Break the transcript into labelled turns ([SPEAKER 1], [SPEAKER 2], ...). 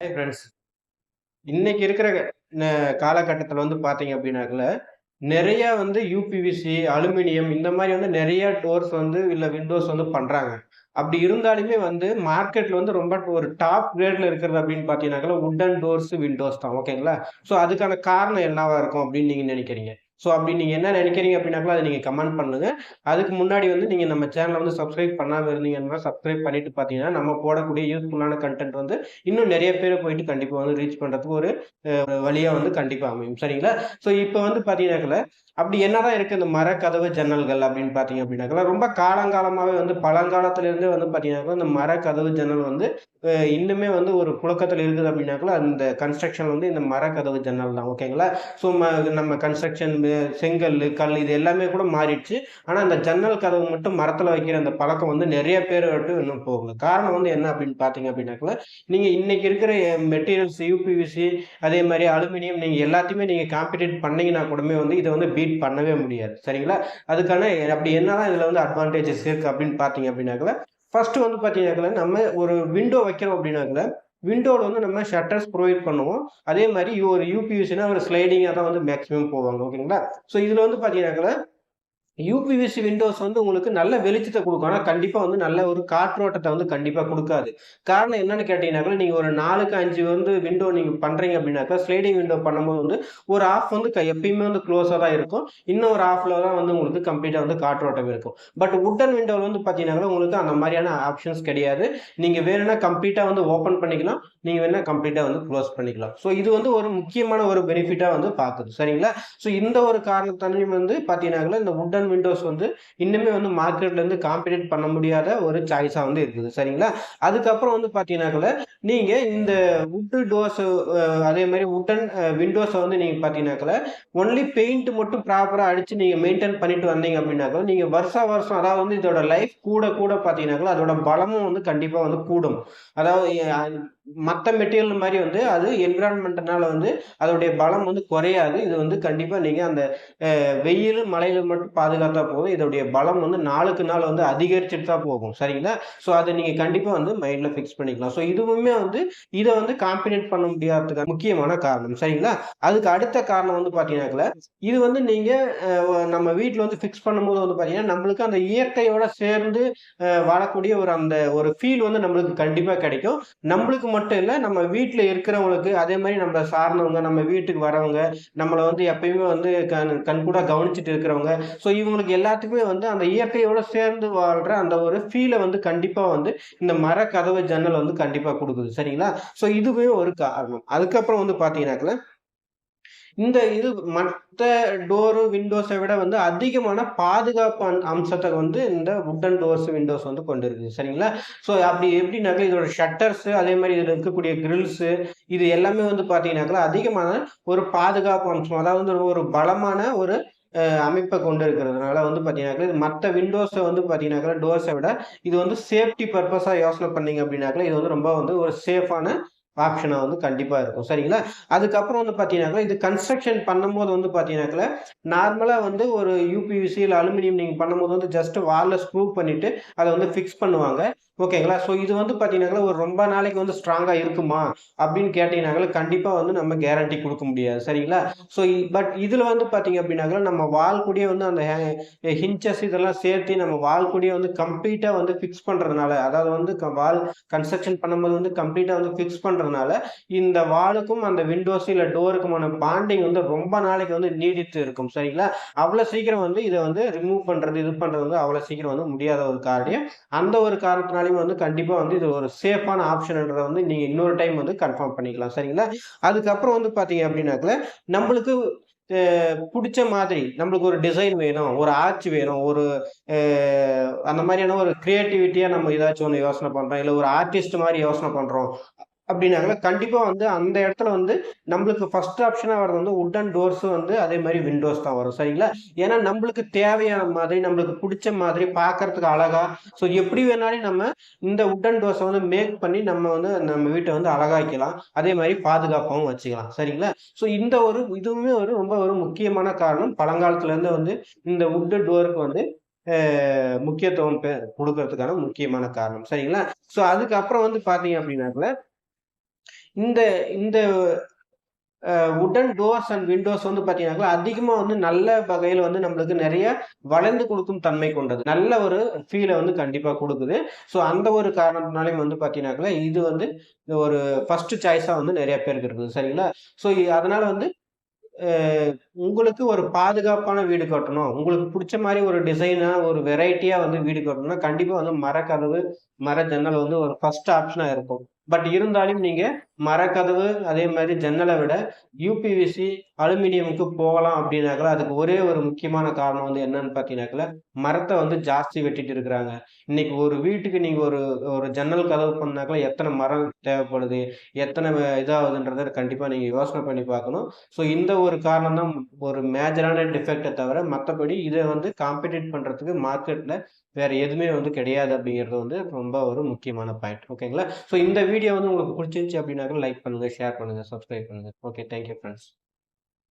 [SPEAKER 1] Hi friends. இன்னைக்கு இருக்கிற காலகட்டத்துல பார்த்தீங்க அப்படின்னாக்கல, நெறைய யுபிவிசி, அலுமினியம் இந்த மாரி நெறைய டோர்ஸ் இல்ல விண்டோஸ் பண்றாங்க. அப்படி இருந்தாலுமே மார்க்கெட்ல ரொம்ப ஒரு டாப் கிரேட்ல இருக்கிறது அப்படின்னு பார்த்தீங்கன்னாக்கா, வுட்டன் டோர்ஸ், விண்டோஸ் தான். ஓகேங்களா? ஸோ அதுக்கான காரணம் என்னவா இருக்கும் அப்படின்னு நீங்க நினைக்கிறீங்க? ஸோ அப்படி நீங்க என்ன நினைக்கிறீங்க அப்படின்னாக்கா, அத நீங்க கமெண்ட் பண்ணுங்க. அதுக்கு முன்னாடி நீங்க நம்ம சேனல சப்ஸ்கிரைப் பண்ணாம இருந்தீங்கன்னா, சப்ஸ்கிரைப் பண்ணிட்டு பார்த்தீங்கன்னா, நம்ம போடக்கூடிய யூஸ்ஃபுல்லான கன்டென்ட் இன்னும் நெறைய பேர போயிட்டு கண்டிப்பா ரீச் பண்றதுக்கு ஒரு வழியா கண்டிப்பா அமையும். சரிங்களா? ஸோ இப்ப பார்த்தீங்கன்னாக்கல, அப்படி என்னதான் இருக்கு இந்த மரக்கதவு ஜன்னல்கள் அப்படின்னு பார்த்தீங்க அப்படின்னாக்கா, ரொம்ப காலங்காலமாவே பழங்காலத்திலிருந்தே பார்த்தீங்கன்னாக்கா, இந்த மரக்கதவு ஜன்னல் இன்னுமே ஒரு புழக்கத்துல இருக்குது அப்படின்னாக்கா, அந்த கன்ஸ்ட்ரக்ஷன் இந்த மரக்கதவு ஜன்னல் தான். ஓகேங்களா? ஸோ நம்ம கன்ஸ்ட்ரக்ஷன் செங்கல்லு, கல் இது எல்லாமே கூட மாறிடுச்சு. ஆனா அந்த ஜன்னல் கதவு மட்டும் மரத்துல வைக்கிற அந்த பழக்கம் நெறைய பேர விட்டு இன்னும் போகல. காரணம் என்ன அப்படின்னு பார்த்தீங்க அப்படின்னாக்கா, நீங்க இன்னைக்கு இருக்கிற மெட்டீரியல்ஸ் யுபிவிசி அதே மாரி அலுமினியம் நீங்க எல்லாத்தையுமே நீங்க காம்பீட் பண்ணீங்கன்னா கூடமே இத பீட் பண்ணவே முடியாது. சரிங்களா? அதுக்கான அப்படி என்னதான் இதுல அட்வான்டேஜஸ் இருக்கு அப்படின்னு பார்த்தீங்க அப்படின்னாக்கா, ஃபர்ஸ்ட் பார்த்தீங்கன்னாக்கா, நம்ம ஒரு விண்டோ வைக்கிறோம் அப்படின்னாக்கா, விண்டோல நம்ம ஷட்டர்ஸ் புரொவைட் பண்ணுவோம். அதே மாரி ஒரு யுபிவிசினா ஒரு ஸ்லைடிங்கா தான் மேக்ஸிமம் போவாங்க. ஓகேங்களா? ஸோ இதுல பார்த்தீங்கன்னாக்கா யுபிவிசி விண்டோஸ் உங்களுக்கு நல்ல வெளிச்சத்த குடுக்கும். ஆனா கண்டிப்பா நல்ல ஒரு காற்றோட்டத்த கண்டிப்பா குடுக்காது. காரணம் என்னன்னு கேட்டீங்கன்னாக்க, நீங்க ஒரு 4க்கு 5 விண்டோ நீங்க பண்றீங்க அப்படின்னாக்கா, ஸ்லைடிங் விண்டோ பண்ணும்போது ஒரு ஹாஃப் எப்பயுமே குளோஸா தான் இருக்கும். இன்னும் ஒரு ஹாஃப்ல தான் உங்களுக்கு கம்ப்ளீட்டா காற்றோட்டம் இருக்கும். பட் வுட்டன் விண்டோல பார்த்தீங்கன்னாக்க, உங்களுக்கு அந்த மாரியான ஆப்ஷன்ஸ் கிடையாது. நீங்க வேணும்னா கம்ப்ளீட்டா ஓப்பன் பண்ணிக்கலாம். நீங்க வேணா கம்ப்ளீட்டா குளோஸ் பண்ணிக்கலாம். ஸோ இது ஒரு முக்கியமான ஒரு பெனிஃபிட்டா பாக்குது. சரிங்களா? ஸோ இந்த ஒரு காரணத்தாலயும் பார்த்தீங்கன்னாக்க, இந்த வுட்டன் விண்டோஸ் இன்னுமே மார்க்கெட்ல காம்பீட் பண்ண முடியாத ஒரு சாய்ஸா இருக்குது. சரிங்களா? அதுக்கப்புறம் பார்த்தீங்கன்னாக்க, நீங்க இந்த வுட் டோர்ஸ் அதே மாரி வுட்டன் விண்டோஸ நீங்க பார்த்தீங்கன்னாக்க, ஒன்லி பெயிண்ட் மட்டும் ப்ராப்பரா அடிச்சு நீங்க மெயின்டெயின் பண்ணிட்டு வந்தீங்க அப்படின்னாக்க, நீங்க வருஷா வருஷம் அதாவது இதோட லைஃப் கூட கூட பார்த்தீங்கன்னாக்க, அதோட பலமும் கண்டிப்பா கூடும். அதாவது மத்த மெட்டீரியல் மாரி அது என்விரான்மென்ட்னால அதோடைய பலம் குறையாது. இது கண்டிப்பா நீங்க அந்த வெயில், மழையில மட்டும் பாதுகாத்தா போதும். இதோடைய பலம் நாளுக்கு நாள் அதிகரிச்சுட்டு தான் போகும். சரிங்களா? ஸோ அத நீங்க கண்டிப்பா மைண்ட்ல ஃபிக்ஸ் பண்ணிக்கலாம். ஸோ இதுவுமே இத காம்பினேட் பண்ண முடியாததுக்கு முக்கியமான காரணம். சரிங்களா? அதுக்கு அடுத்த காரணம் பார்த்தீங்கன்னாக்க, இது நீங்க நம்ம வீட்ல ஃபிக்ஸ் பண்ணும்போது பார்த்தீங்கன்னா, நம்மளுக்கு அந்த இயற்கையோட சேர்ந்து வாழக்கூடிய அந்த ஒரு ஃபீல் நம்மளுக்கு கண்டிப்பா கிடைக்கும். நம்மளுக்கு மட்டும் இல்ல, நம்ம வீட்ல இருக்கிறவங்களுக்கு, அதே மாரி நம்மள சார்ந்தவங்க, நம்ம வீட்டுக்கு வரவங்க, நம்மள எப்பயுமே கண்கூடா கவனிச்சுட்டு இருக்கிறவங்க. ஸோ இவங்களுக்கு எல்லாத்துக்குமே அந்த இயற்கையோட சேர்ந்து வாழ்ற அந்த ஒரு ஃபீல கண்டிப்பா இந்த மரக்கதவு ஜன்னல் கண்டிப்பா குடுக்குது. சரிங்களா? ஸோ இதுவே ஒரு காரணம். அதுக்கப்புறம் பார்த்தீங்கன்னாக்க, இந்த இது மத்த டோரு, விண்டோஸ விட அதிகமான பாதுகாப்பு அம்சத்த இந்த வுட்டன் டோர்ஸ், விண்டோஸ் கொண்டு இருக்குது. சரிங்களா? ஸோ அப்படி எப்படின்னாக்க, இதோட ஷட்டர்ஸ் அதே மாரி இதுல இருக்கக்கூடிய கிரில்ஸ் இது எல்லாமே பார்த்தீங்கன்னாக்க, அதிகமான ஒரு பாதுகாப்பு அம்சம். அதாவது ஒரு பலமான ஒரு அமைப்ப கொண்டு இருக்கிறதுனால பார்த்தீங்கன்னாக்க, இது மத்த விண்டோஸ பார்த்தீங்கன்னாக்க, டோர்ஸ விட இது சேஃப்டி பர்ப்பஸா யோசனை பண்ணீங்க அப்படின்னாக்க, இது ரொம்ப ஒரு சேஃபான ஆப்ஷனா கண்டிப்பா இருக்கும். சரிங்களா? அதுக்கப்புறம் பார்த்தீங்கன்னாக்க, இது கன்ஸ்ட்ரக்ஷன் பண்ணும்போது பார்த்தீங்கன்னாக்க, நார்மலா ஒரு யுபிவிசி இல்ல அலுமினியம் நீங்க பண்ணும்போது ஜஸ்ட் வால்ல ஸ்க்ரூ பண்ணிட்டு அத ஃபிக்ஸ் பண்ணுவாங்க. ஓகேங்களா? ஸோ இது பார்த்தீங்கன்னாக்க, ஒரு ரொம்ப நாளைக்கு ஸ்ட்ராங்கா இருக்குமா? அப்படின்னு கேட்டீங்கன்னாக்க, கண்டிப்பா நம்ம கேரண்டி குடுக்க முடியாது. சரிங்களா? ஸோ பட் இதுல பார்த்தீங்க அப்படின்னாக்க, நம்ம வால் கூடயே அந்த ஹின்ச்சஸ் இதெல்லாம் சேர்த்து நம்ம வால் கூடயே கம்ப்ளீட்டா ஃபிக்ஸ் பண்றதுனால, அதாவது வால் கன்ஸ்ட்ரக்ஷன் பண்ணும்போது கம்ப்ளீட்டா ஃபிக்ஸ் பண்றதுனால, இந்த வாலுக்கும் அந்த விண்டோஸ் இல்ல டோருக்குமான பாண்டிங் ரொம்ப நாளைக்கு நீடித்து இருக்கும். சரிங்களா? அவ்வளோ சீக்கிரம் இத ரிமூவ் பண்றது, இது பண்றது அவ்வளோ சீக்கிரம் முடியாத ஒரு காரியம். அந்த ஒரு காரணத்தினாலயும் கண்டிப்பா இது ஒரு சேஃபான ஆப்ஷன்ன்றத நீங்க இன்னொரு டைம் கன்ஃபார்ம் பண்ணிக்கலாம். சரிங்களா? அதுக்கப்புறம் பார்த்தீங்க அப்படின்னாக்க, நம்பளுக்கு புடிச்ச மாதிரி நம்மளுக்கு ஒரு டிசைன் வேணும், ஒரு ஆர்ச் வேணும், ஒரு அ அந்த மாரியான ஒரு கிரியேட்டிவிட்டியா நம்ம ஏதாச்சும் ஒண்ணு யோசனை பண்றோம். இல்ல ஒரு ஆர்டிஸ்ட் மாரி யோசனை பண்றோம். அப்படின்னாங்களா, கண்டிப்பா அந்த இடத்துல நம்மளுக்கு ஃபர்ஸ்ட் ஆப்ஷனா வர்றது வுட்டன் டோர்ஸ் அதே மாரி விண்டோஸ் தான் வரும். சரிங்களா? ஏன்னா நம்பளுக்கு தேவையான மாதிரி, நம்மளுக்கு புடிச்ச மாதிரி பார்க்கறதுக்கு அழகா, ஸோ எப்படி வேணாலும் நம்ம இந்த வுட்டன் டோர்ஸ மேக் பண்ணி நம்ம நம்ம வீட்ட அழகாக்கலாம். அதே மாரி பாதுகாப்பாவும் வச்சுக்கலாம். சரிங்களா? ஸோ இந்த ஒரு இதுவுமே ரொம்ப ஒரு முக்கியமான காரணம். பழங்காலத்துல இருந்து இந்த வுட் டோருக்கு அ முக்கியத்துவம் குடுக்கறதுக்கான முக்கியமான காரணம். சரிங்களா? ஸோ அதுக்கப்புறம் பார்த்தீங்க அப்படின்னாக்க, இந்த இந்த வுடன் டோர்ஸ் அண்ட் விண்டோஸ் வந்து பார்த்தீங்கன்னாக்கா, அதிகமா வந்து நல்ல வகையில வந்து நம்மளுக்கு நெறைய வளைந்து கொடுக்கும் தன்மை கொண்டது. நல்ல ஒரு ஃபீல வந்து கண்டிப்பா குடுக்குது. ஸோ அந்த ஒரு காரணத்தினாலயும் வந்து பார்த்தீங்கன்னாக்கா, இது வந்து ஒரு ஃபர்ஸ்ட் சாய்ஸா வந்து நெறைய பேருக்கு இருக்குது. சரிங்களா? ஸோ அதனால வந்து அ உங்களுக்கு ஒரு பாதுகாப்பான வீடு கட்டணும். உங்களுக்கு புடிச்ச மாரி ஒரு டிசைனா, ஒரு வெரைட்டியா வந்து வீடு கட்டணும்னா, கண்டிப்பா வந்து மரக்கதவு, மர ஜன்னல் வந்து ஒரு ஃபர்ஸ்ட் ஆப்ஷனா இருக்கும். பட் இருந்தாலும் நீங்க மரக்கதவு, அதே மாரி ஜன்னல விட யுபிவிசி, அலுமினியமுக்கு போகலாம் அப்டின்னாக்கா, அதுக்கு ஒரே ஒரு முக்கியமான காரணம் வந்து என்னன்னு பார்த்தீங்கன்னாக்கா, மரத்த வந்து ஜாஸ்தி வெட்டிட்டு இருக்கிறாங்க. இன்னைக்கு ஒரு வீட்டுக்கு நீங்க ஒரு ஒரு ஜன்னல் கதவு பண்ணாக்கா, எத்தன மரம் தேவைப்படுது? எத்தன இதாகுதுன்றத கண்டிப்பா நீங்க யோசனை பண்ணி பார்க்கணும். ஸோ இந்த ஒரு காரணம் தான் ஒரு மேஜரான டிஃபெக்ட்ட தவிர, மத்தபடி இத வந்து காம்பீட்டீட் பண்றதுக்கு மார்க்கெட்ல வேற எதுவுமே வந்து கிடையாது அப்படிங்கிறது வந்து ரொம்ப ஒரு முக்கியமான பாயிண்ட். ஓகேங்களா? ஸோ இந்த வீடியோ வந்து உங்களுக்கு புடிச்சிருந்துச்சு அப்படின்னாக்க லைக் பண்ணுங்க, ஷேர் பண்ணுங்க, சப்ஸ்கிரைப் பண்ணுங்க. ஓகே. Thank you friends.